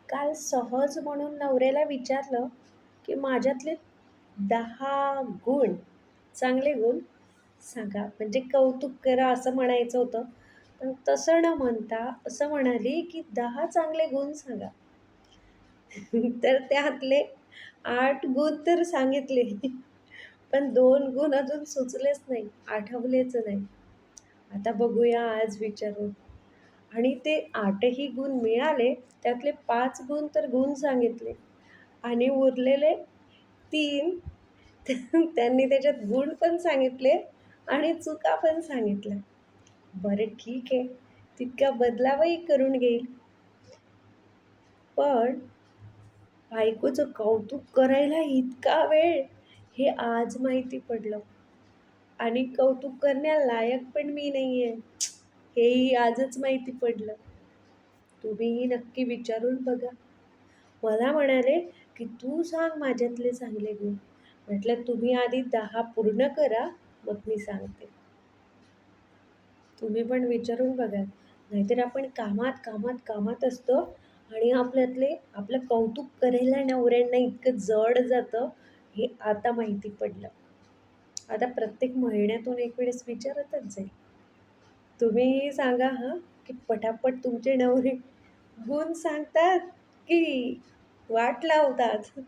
काल सहज म्हणून नवऱ्याला विचारलं, की माझ्यातले 10 गुण, चांगले गुण सांगा. म्हणजे कौतुक करा असं म्हणायचं होतं. पण तसं न म्हणता असं म्हणाली, की 10 चांगले गुण सांगा. तर त्यातले 8 गुण तर सांगितले. पण 2 गुण अजून सुचलेच नाही, आठवलेच नाही. आता बघूया आज विचारून. आणि ते 8ही गुण मिळाले, त्यातले 5 गुण तर गुण सांगितले आणि उरलेले 3 त्यांनी त्याच्यात गुण पण सांगितले आणि चुका पण सांगितल्या. बरं ठीक आहे, तितका बदलावही करून घेईल. पण बायकोचं कौतुक करायला इतका वेळ, हे आज माहिती पडलं. आणि कौतुक करण्यालायक पण मी नाहीये, हेही आजच माहिती पडलं. तुम्हीही नक्की विचारून बघा. मला म्हणाले, की "तू सांग माझ्यातले चांगले गुण." म्हटलं, "तुम्ही आधी 10 पूर्ण करा, मग मी सांगते." तुम्ही पण विचारून बघा. नाहीतर आपण कामात, कामात, कामात असतो आणि आपल्यातले आपलं कौतुक करायला नवऱ्यांना इतकं जड जातं, हे आता माहिती पडलं. आता प्रत्येक महिन्यातून एक वेळेस विचारतच जाईल. तुम्हीही सांगा हां, की पटापट तुमचे नवरे गुण सांगतात, की वाट लावतात?